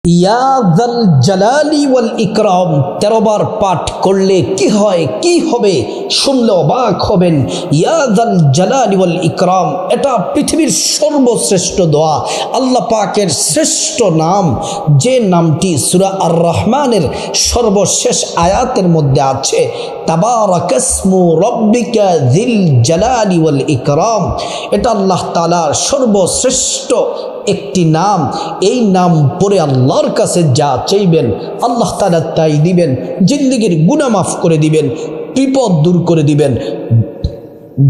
ইয়া যাল জালালি ওয়াল ইকরাম 13 বার পাঠ করলে কি হয়, কি হবে শুনলে অবাক হবেন। ইয়া যাল জালালি ওয়াল ইকরাম এটা পৃথিবীর সর্বশ্রেষ্ঠ দোয়া, আল্লাহ পাকের শ্রেষ্ঠ নাম, যে নামটি সূরা আর রহমানের সর্বশেষ আয়াতের মধ্যে আছে। তাবারাকাসমু রাব্বিকা যিল জালালি ওয়াল ইকরাম, এটা আল্লাহ তাআলার সর্বশ্রেষ্ঠ একটি নাম। এই নাম পড়ে আল্লাহর কাছে যা চাইবেন আল্লাহ তাআলা তাই দিবেন। জিন্দেগির গুনাহ মাফ করে দিবেন, বিপদ দূর করে দিবেন,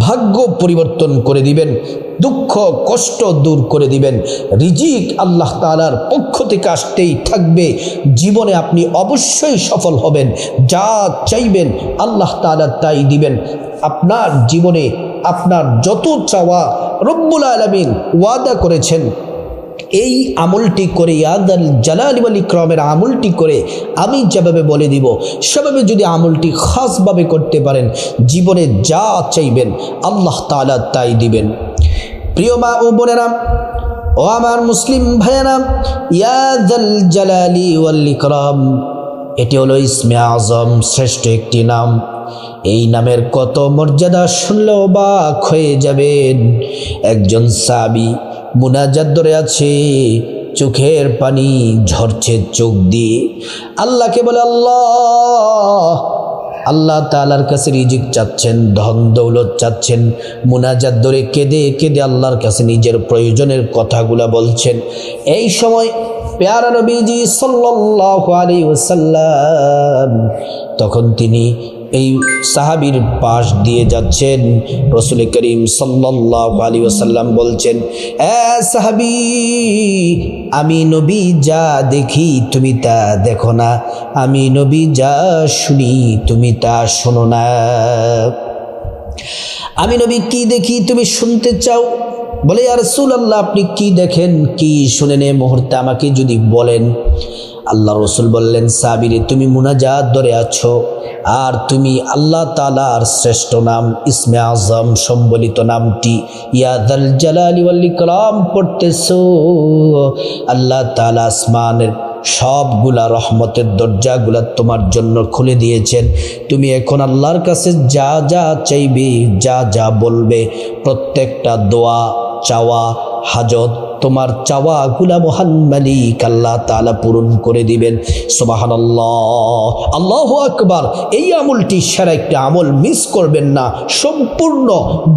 ভাগ্য পরিবর্তন করে দিবেন, দুঃখ কষ্ট দূর করে দিবেন। রিজিক আল্লাহ তাআলার পক্ষ থেকে আসতেই থাকবে। জীবনে আপনি অবশ্যই সফল হবেন, যা চাইবেন আল্লাহ তাআলা তাই দিবেন। আপনার জীবনে আপনার যত চাওয়া রব্বুল আলামিন ওয়াদা করেছেন, এই আমলটি করে ইয়া যাল জালালি ওয়াল ইকরামের আমলটি করে আমি যেভাবে বলে দিব সেভাবে যদি আমলটি খাসভাবে করতে পারেন, জীবনে যা চাইবেন আল্লাহ তাআলা তাই দিবেন। প্রিয় মা ও বোনেরা ও আমার মুসলিম ভাইয়েরা, ইয়া যাল জালালি ওয়াল ইকরাম এটি হলো ইসমে আজম, শ্রেষ্ঠ একটি নাম। এই নামের কত মর্যাদা শুনলে অবাক হয়ে যাবেন। একজন সাহাবী মুনাজাত ধরে আছে, চোখের পানি ঝরছে চোখ দিয়ে, আল্লাহকে বলে আল্লাহ তাআলার কাছে রিজিক চাচ্ছেন, ধন দৌলত চাচ্ছেন। মুনাজাত ধরে কেঁদে কেঁদে আল্লাহর কাছে নিজের প্রয়োজনের কথাগুলা বলছেন। এই সময় প্যারা নবীজি সাল্লাল্লাহু আলাইহি ওয়াসাল্লাম তখন তিনি এই সাহাবীর পাশ দিয়ে যাচ্ছেন। রাসূল করিম সাল্লাল্লাহু আলাইহি ওয়াসাল্লাম বলছেন, এ সাহাবী, আমি নবী যা দেখি তুমি তা দেখো না, আমি নবী যা শুনি তুমি তা শোনো না। আমি নবী কি দেখি তুমি শুনতে চাও? বলে, ইয়া রাসূলুল্লাহ, আপনি কি দেখেন কি শুনেন এই মুহূর্তে আমাকে যদি বলেন। আল্লাহ রসুল বললেন, সাহাবীরে, তুমি মুনাজাত ধরে আছো আর তুমি আল্লাহ তাআলার শ্রেষ্ঠ নাম ইসমে আজম সম্বলিত নামটি ইয়া যাল জালালি ওয়াল ইকরাম পড়তেছো। আল্লাহ তাআলা আসমানের সবগুলা রহমতের দরজাগুলা তোমার জন্য খুলে দিয়েছেন। তুমি এখন আল্লাহর কাছে যা যা চাইবে, যা যা বলবে, প্রত্যেকটা দোয়া চাওয়া হাজত তোমার চাওয়াগুলা মহান মালিক আল্লাহ তাআলা পূরণ করে দিবেন। সুবহানাল্লাহ, আল্লাহু আকবার। এই আমলটি সেরা একটি আমল, মিস করবেন না। সম্পূর্ণ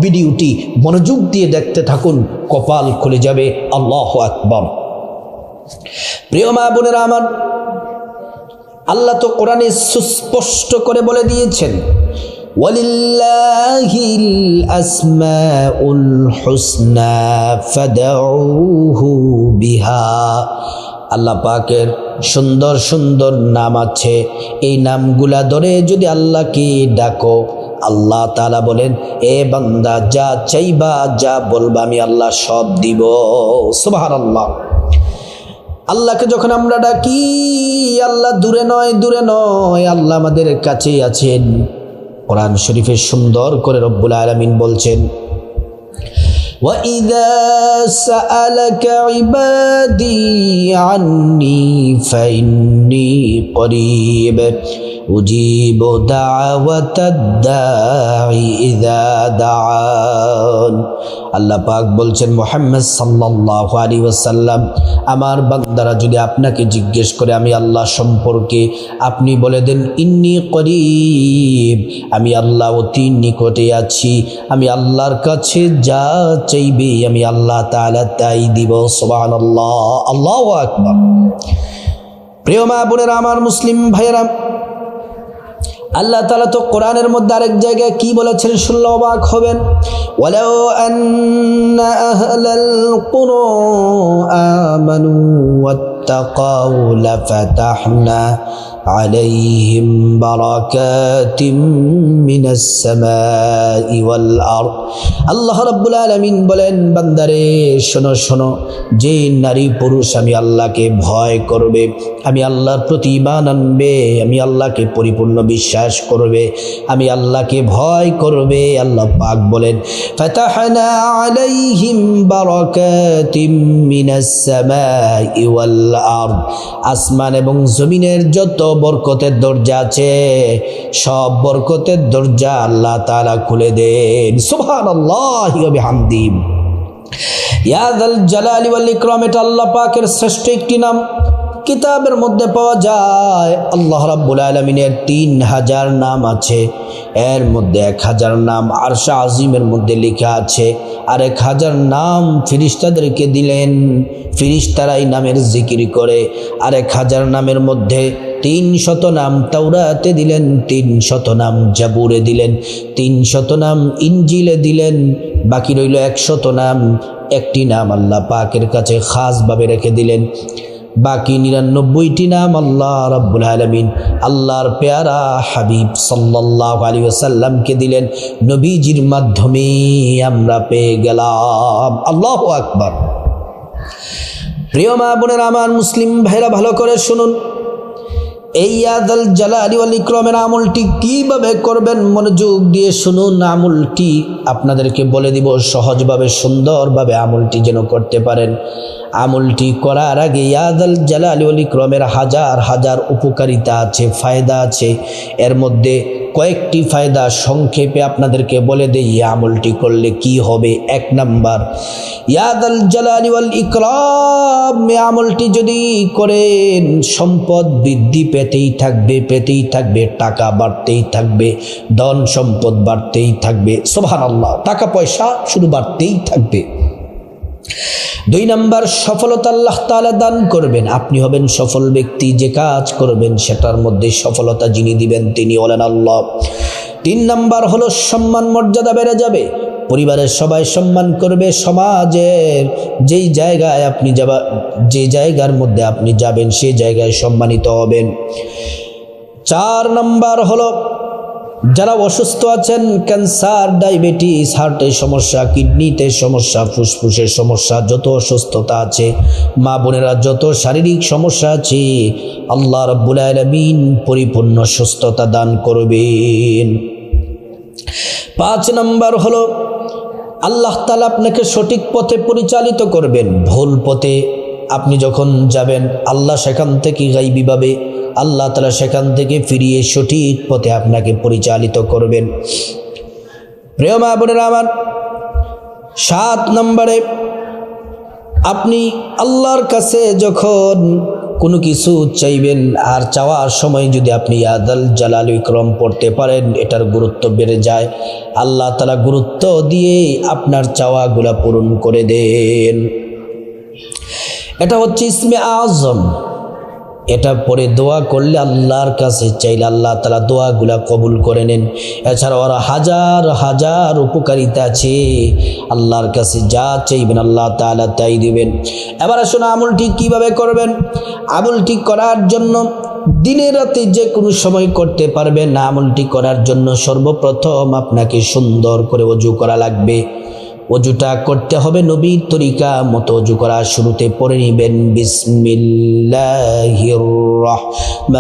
ভিডিওটি মনোযোগ দিয়ে দেখতে থাকুন, কপাল খুলে যাবে। আল্লাহু আকবার। প্রিয় মা বোনেরা আমার, আল্লাহ তো কোরআনে সুস্পষ্ট করে বলে দিয়েছেন, ওয়ালিল্লাহিল আসমাউল হুসনা ফাদউহু বিহা। আল্লাহ পাকের সুন্দর সুন্দর নাম আছে, এই নামগুলা ধরে যদি আল্লাহকে ডাকো, আল্লাহ তাআলা বলেন, এ বান্দা যা চাইবা যা বলবা আমি আল্লাহ সব দিব। সুবহানাল্লাহ। আল্লাহকে যখন আমরা ডাকি, আল্লাহ দূরে নয়, দূরে নয়, আল্লাহ আমাদের কাছেই আছেন। কোরআন শরীফে সুন্দর করে রব্বুল আলামিন বলছেন, وَإِذَا سَأَلَكَ عِبَادِي عَنِّي فَإِنِّي قَرِيبٌ أُجِيبُ دَعْوَةَ الدَّاعِ إِذَا دَعَانِ। আল্লাহ পাক বলছেন, মুহাম্মদ সাল্লাল্লাহু আলাইহি ওয়াসাল্লাম, আমার বান্দারা যদি আপনাকে জিজ্ঞেস করে আমি আল্লাহ সম্পর্কে, আপনি বলে দেন, ইন্নী করিব, আমি আল্লাহ অতি নিকটে আছি। আমি আল্লাহর কাছে যা চাইবে আমি আল্লাহ তাআলা তাই দিব। সুবহানাল্লাহ, আল্লাহু আকবার। প্রিয় মা বোনেরা আমার, মুসলিম ভাইয়েরা, আল্লাহ তাআলা তো কোরআনের মধ্যে আরেক জায়গায় কি বলেছেন শুনলে অবাক হবেন। ওয়ালাউ আন্না আহলাল কুরা আমানু ওয়াত্তাকাউ লাফাতাহনা আলাইহিম বারাকাতিম মিনাস সামাই ওয়াল আরদ। আল্লাহ রাব্বুল আলামিন বলেন, বান্দারে শোনো শোনো, যে নারী পুরুষ আমি আল্লাহকে ভয় করবে, আমি আল্লাহর প্রতি ঈমান আনবে, আমি আল্লাহকে পরিপূর্ণ বিশ্বাস করবে, আমি আল্লাহকে ভয় করবে, আল্লাহ পাক বলেন, ফাতাহনা আলাইহিম বারাকাতিম মিনাস সামাই ওয়াল ওয়াল আরদ, আসমান এবং জমিনের যত বরকতের দরজা আছে সব বরকতের দরজা আল্লাহ তাআলা খুলে দেন। সুবহানাল্লাহি ওয়া বিহামদিহি। ইয়া যাল জালালি ওয়াল ইকরাম, এটা আল্লাহ পাকের শ্রেষ্ঠ একটি নাম। কিতাবের মধ্যে পাওয়া যায় আল্লাহ রাব্বুল আলামিনের 3000 নাম আছে, এর মধ্যে 1000 নাম আরশ আজিমের মধ্যে লেখা আছে, আর 1000 নাম ফেরেশতাদেরকে দিলেন, ফেরেশতারাই নামের জিকির করে। আর 1000 নামের মধ্যে 300 নাম তাওরাতে দিলেন, 300 নাম জাবুরে দিলেন, 300 নাম ইনজিলে দিলেন, বাকি রইল 100 নাম। একটি নাম আল্লাহ পাকের কাছে খাসভাবে রেখে দিলেন, বাকি 99টি নাম আল্লাহ রাব্বুল আলামিন আল্লাহর পেয়ারা হাবিব সাল্লাল্লাহু আলাইহি ওয়াসাল্লামকে দিলেন। নবীজির মাধ্যমে আমরা পেয়ে গেলাম। আল্লাহু আকবার। প্রিয় মা বোনেরা আমার, মুসলিম ভাইরা ভালো করে শুনুন, এই ইয়া যাল জালালি ওয়াল ইকরামের আমলটি কিভাবে করবেন মনোযোগ দিয়ে শুনুন। আমলটি আপনাদেরকে বলে দিব সহজভাবে, সুন্দরভাবে আমলটি যেন করতে পারেন। আমলটি করার আগে ইয়া যাল জালালি ওয়াল ইকরামের হাজার হাজার উপকারিতা আছে, ফায়দা আছে। এর মধ্যে কয়েকটি ফায়দা সংক্ষেপে আপনাদেরকে বলে দেই আমলটি করলে কি হবে। 1 নাম্বার, ইয়া যাল জালালি ওয়াল ইকরাম আমলটি যদি করেন সম্পদ বৃদ্ধি পেতেই থাকবে, পেতেই থাকবে, টাকা বাড়তেই থাকবে, ধন সম্পদ বাড়তেই থাকবে। সুবহানাল্লাহ, টাকা পয়সা শুধু বাড়তেই থাকবে। 2 নাম্বার, সফলতা আল্লাহ তাআলা দান করবেন, আপনি হবেন সফল ব্যক্তি। যে কাজ করবেন সেটার মধ্যে সফলতা যিনি দিবেন তিনি হলেন আল্লাহ। 3 নাম্বার হলো সম্মান মর্যাদা বেড়ে যাবে, পরিবারের সবাই সম্মান করবে, সমাজের যেই জায়গায় আপনি যে জায়গার মধ্যে আপনি যাবেন সেই জায়গায় সম্মানিত হবেন। 4 নাম্বার হলো যারা অসুস্থ আছেন, ক্যান্সার, ডায়াবেটিস, হার্টের সমস্যা, কিডনিতে সমস্যা, ফুসফুসের সমস্যা, যত অসুস্থতা আছে, মা বোনেরা যত শারীরিক সমস্যা আছে, আল্লাহ রাব্বুল আলামিন পরিপূর্ণ সুস্থতা দান করবেন। 5 নাম্বার হলো আল্লাহ তাআলা আপনাকে সঠিক পথে পরিচালিত করবেন। ভুল পথে আপনি যখন যাবেন আল্লাহ সেখান থেকে গায়বীভাবে আল্লাহ তাআলা সেখান থেকে ফিরিয়ে সঠিক পথে আপনাকে পরিচালিত করবেন। প্রিয় মা বোনেরা আমার, 7 নম্বরে আপনি আল্লাহর কাছে যখন কোনো কিছু চাইবেন, আর চাওয়ার সময় যদি আপনি ইয়া যাল জালালি ওয়াল ইকরাম পড়তে পারেন, এটার গুরুত্ব বেড়ে যায়। আল্লাহ তাআলা গুরুত্ব দিয়ে আপনার চাওয়াগুলা পূরণ করে দেন। এটা হচ্ছে ইসমে আজম। এটা পরে দোয়া করলে আল্লাহর কাছে চাইলে আল্লাহ তাআলা দোয়াগুলা কবুল করে নেন। এছাড়াও আর হাজার হাজার উপকারিতা আছে, আল্লাহর কাছে যা চাইবেন আল্লাহ তাআলা তাই দিবেন। এবার আসুন আমলটি কিভাবে করবেন। আমলটি করার জন্য দিনে রাতে যে কোনো সময় করতে পারবেন। আমলটি করার জন্য সর্বপ্রথম আপনাকে সুন্দর করে ওযু করা লাগবে। ওযুটা করতে হবে নবীর তরিকা মতো। ওযু করা শুরুতে পড়ে নেবেন বিসমিল্লাহির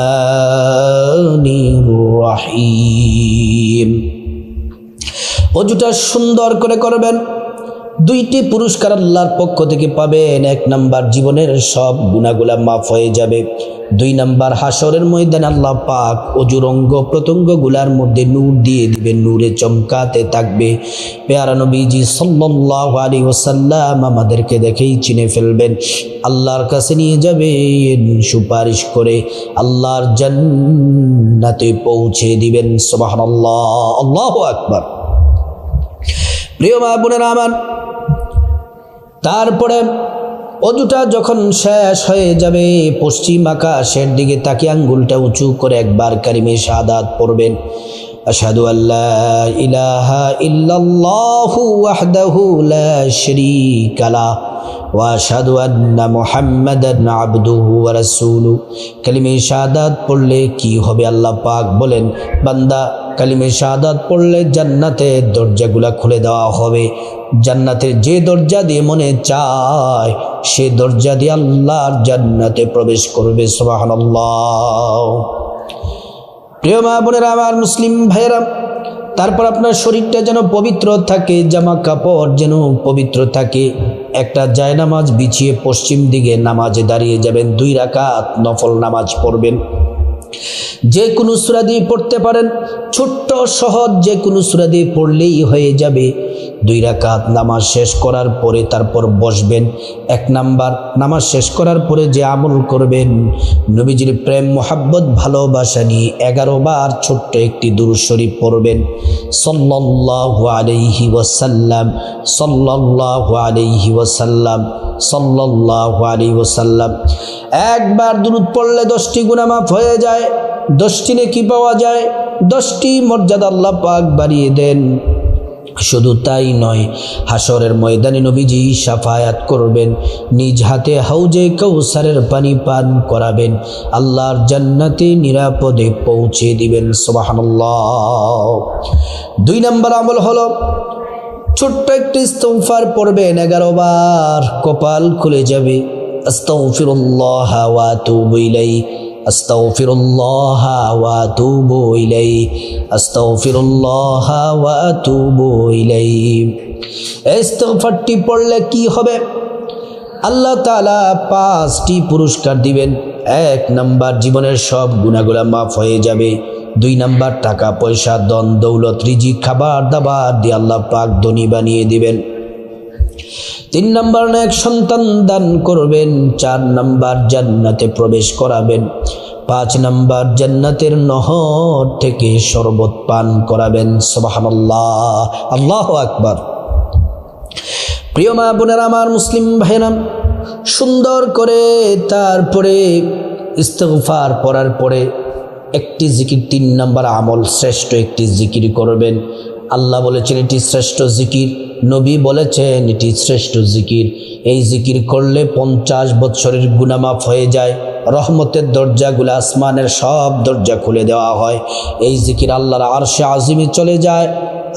রহমানির রহিম। ওযুটা সুন্দর করে করবেন। 2টি পুরস্কার আল্লাহর পক্ষ থেকে পাবেন। 1 নাম্বার, জীবনের সব গুনাহগুলা মাফ হয়ে যাবে। 2 নাম্বার, হাসরের ময়দানে আল্লাহ পাক ওযুর অঙ্গ প্রত্যঙ্গগুলার মধ্যে নূর দিয়ে দিবেন, নূরে চমকাতে থাকবে। পেয়ারা নবীজি সাল্লাল্লাহু আলাইহি ওয়াসাল্লাম আমাদেরকে দেখেই চিনে ফেলবেন, আল্লাহর কাছে নিয়ে যাবেন, সুপারিশ করে আল্লাহর জান্নাতে পৌঁছে দিবেন। সুবহানাল্লাহ, আল্লাহু আকবার। প্রিয় মা বোনেরা আমার, তারপরে ওযুটা যখন শেষ হয়ে যাবে, পশ্চিম আকাশের দিকে তাকিয়ে আঙ্গুলটা উঁচু করে একবার কালিমে শাহাদাত পড়বেন। আশহাদু আল্লা ইলাহা ইল্লাল্লাহু ওয়াহদাহু লা শারীকা লাহু ওয়া আশহাদু আন্না মুহাম্মাদান আবদুহু ওয়া রাসূলুহু। কালিমে শাহাদাত পড়লে কি হবে? আল্লাহ পাক বলেন, বান্দা কালিমে শাহাদাত পড়লে জান্নাতের দরজাগুলা খুলে দেওয়া হবে। জান্নাতের যে দরজা দিয়ে মনে চায় সে দরজা দিয়ে আল্লাহর জান্নাতে প্রবেশ করবে। সুবহানাল্লাহ। প্রিয় মা বোনেরা আমার, মুসলিম ভাইরা, তারপর আপনার শরীরটা যেন পবিত্র থাকে, জামা কাপড় যেন পবিত্র থাকে। একটা জায়নামাজ বিছিয়ে পশ্চিম দিকে নামাজে দাঁড়িয়ে যাবেন, 2 রাকাত নফল নামাজ পড়বেন। যে কোনো সূরা দিয়ে পড়তে পারেন, ছোট্ট সহজ যে কোনো সূরা দিয়ে পড়লেই হয়ে যাবে। 2 রাকাত নামাজ শেষ করার পরে তারপর বসবেন। 1 নাম্বার, নামাজ শেষ করার পরে যে আমল করবেন, নবীজির প্রেম মোহাব্বত ভালোবাসা নিয়ে 11 বার ছোট্ট একটি দুরূদ শরীফ পড়বেন। সাল্লাল্লাহু আলাইহি ওয়াসাল্লাম, সাল্লাল্লাহু আলাইহি ওয়াসাল্লাম, সাল্লাল্লাহু আলাইহি ওয়াসাল্লাম। একবার দুরূদ পড়লে 10টি গুনাহ মাফ হয়ে যায়, 10টি নেকি পাওয়া যায়, 10টি মর্যাদা আল্লাহ পাক বাড়িয়ে দেন। শুধু তাই নয়, হাসরের ময়দানে নবীজি শাফায়াত করবেন, নিজ হাতে হাউজে কাউসারের পানি পান করাবেন, আল্লাহর জান্নাতে নিরাপদে পৌঁছে দিবেন। সুবহানাল্লাহ। 2 নম্বর আমল হলো ছোট্ট একটি ইস্তিগফার পড়বেন 11 বার, কপাল খুলে যাবে। আস্তাগফিরুল্লাহ ওয়া আতুবু ইলাইহি, আস্তাগফিরুল্লাহ ওয়া আতুবু ইলাইহি, আস্তাগফিরুল্লাহ ওয়া আতুবু ইলাইহি। এই ইস্তিগফারটি পড়লে কি হবে? আল্লাহ তাআলা 5টি পুরস্কার দিবেন। 1 নাম্বার, জীবনের সব গুনাহগুলো মাফ হয়ে যাবে। 2 নাম্বার, টাকা পয়সা ধন দৌলত রিজিক খাবার দাবার দিয়ে আল্লাহ পাক ধনী বানিয়ে দিবেন। 3 নাম্বার, নেক সন্তান দান করবেন। 4 নাম্বার, জান্নাতে প্রবেশ করাবেন। 5 নাম্বার, জান্নাতের নহর থেকে শরবত পান করাবেন। সুবহানাল্লাহ, আল্লাহু আকবার। প্রিয় মা বোনেরা আমার, মুসলিম ভাইরা, সুন্দর করে তারপরে ইস্তিগফার পড়ার পরে একটি জিকির, 3 নাম্বার আমল, শ্রেষ্ঠ একটি জিকির করবেন। আল্লাহ বলেছেন এটি শ্রেষ্ঠ জিকির, নবী বলেছেন এটি শ্রেষ্ঠ জিকির। এই জিকির করলে 50 বছরের গুনাহ মাফ হয়ে যায়, রহমতের দরজাগুলো, আসমানের সব দরজা খুলে দেওয়া হয়। এই জিকির আল্লাহর আরশে আজিমে চলে যায়,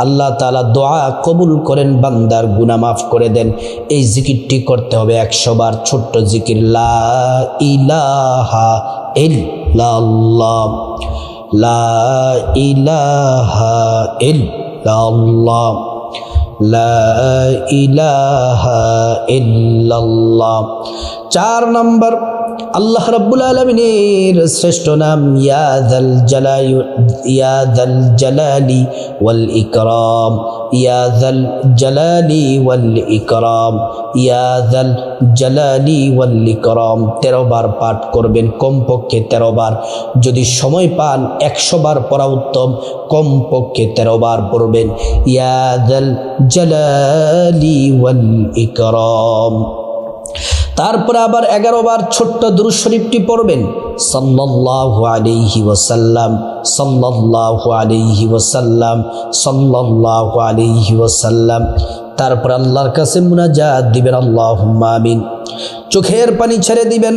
আল্লাহ তাআলা দোয়া কবুল করেন, বান্দার গুনাহ মাফ করে দেন। এই জিকিরটি করতে হবে 100 বার, ছোট্ট জিকির, লা ইলাহা ইল্লাল্লাহ, লা ইলাহা ইল্লাল্লাহ, লা ইলাহা ইল্লাল্লাহ। 4 নম্বর, আল্লাহ রাব্বুল আলামিনের শ্রেষ্ঠ নাম ইয়া যাল জালালি ওয়াল ইকরাম, ইয়া যাল জালালি ওয়াল ইকরাম, ইয়া যাল জালালি ওয়াল ইকরাম। 13 বার পাঠ করবেন, কমপক্ষে 13 বার। যদি সময় পান 100 বার পড়া উত্তম, কমপক্ষে 13 বার পড়বেন। ইয়া যাল জালালি ওয়াল ইকরাম। তারপর আবার 11 বার ছোট্ট দুরূদ শরীফটি পড়বেন, সাল্লাল্লাহু আলাইহি ওয়াসাল্লাম, সাল্লাল্লাহু আলাইহি ওয়াসাল্লাম, সাল্লাল্লাহু আলাইহি ওয়াসাল্লাম। তারপর আল্লাহর কাছে মুনাজাত দিবেন, আল্লাহুম্মা আমিন। চোখের পানি ছেড়ে দিবেন।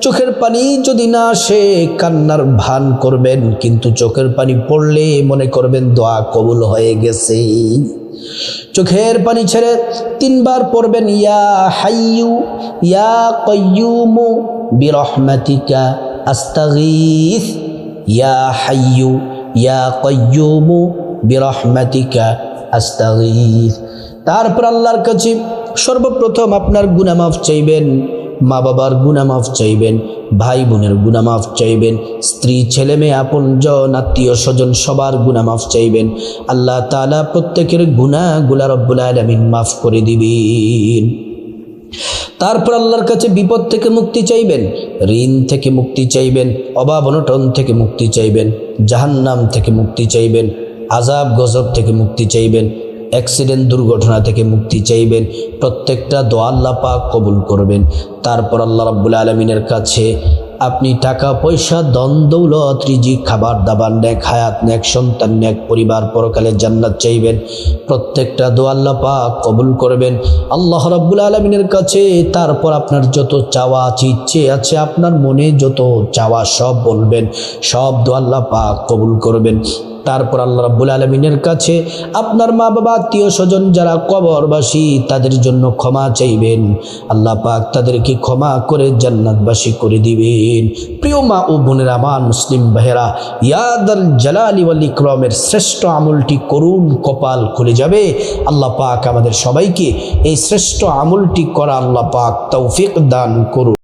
চোখের পানি যদি না আসে কান্নার ভান করবেন, কিন্তু চোখের পানি পড়লে মনে করবেন দোয়া কবুল হয়ে গেছে। চোখের পানি ছেড়ে 3 বার পড়বেন, ইয়া হাইয়ু ইয়া কাইয়ুমু বিরহমাতিকা আস্তাগীথ, ইয়া হাইয়ু ইয়া কাইয়ুমু বিরহমাতিকা আস্তাগীথ। তারপর আল্লাহর কাছে সর্বপ্রথম আপনার গুনাহ মাফ চাইবেন, মা বাবার গুনাহ মাফ চাইবেন, ভাই বোনের গুনাহ মাফ চাইবেন, স্ত্রী ছেলে মেয়ে আপনজন আত্মীয় স্বজন সবার গুনাহ মাফ চাইবেন। আল্লাহ তাআলা প্রত্যেকের গুনাহগুলো রব্বুল আলামিন মাফ করে দিবেন। তারপর আল্লাহর কাছে বিপদ থেকে মুক্তি চাইবেন, ঋণ থেকে মুক্তি চাইবেন, অভাব অনটন থেকে মুক্তি চাইবেন, জাহান্নাম থেকে মুক্তি চাইবেন, আযাব গজব থেকে মুক্তি চাইবেন, অ্যাক্সিডেন্ট দুর্ঘটনা থেকে মুক্তি চাইবেন। প্রত্যেকটা দোয়া আল্লাহ পাক কবুল করবেন। তারপর আল্লাহ রাব্বুল আলামিনের কাছে আপনি টাকা পয়সা ধন দৌলত রিজিক খাবার দাবার নেক হায়াত নেক সন্তান নেক পরিবার পরকালে জান্নাত চাইবেন। প্রত্যেকটা দোয়া আল্লাহ পাক কবুল করবেন আল্লাহ রাব্বুল আলামিনের কাছে। তারপর আপনার যত চাওয়া আছে ইচ্ছে আছে, আপনার মনে যত চাওয়া সব বলবেন, সব দোয়া আল্লাহ পাক কবুল করবেন। তারপর আল্লাহ রাব্বুল আলামিনের কাছে আপনার মা বাবা আত্মীয় স্বজন যারা কবরবাসী তাদের জন্য ক্ষমা চাইবেন, আল্লাহ পাক তাদেরকে ক্ষমা করে জান্নাতবাসী করে দিবেন। প্রিয় মা ও বোনেরা আমার, মুসলিম ভাইয়েরা, ইয়াদাল জালালি ওয়াল ইকরামের শ্রেষ্ঠ আমলটি করুন, কপাল খুলে যাবে। আল্লাহ পাক আমাদের সবাইকে এই শ্রেষ্ঠ আমলটি করা আল্লাহ পাক তৌফিক দান করুন।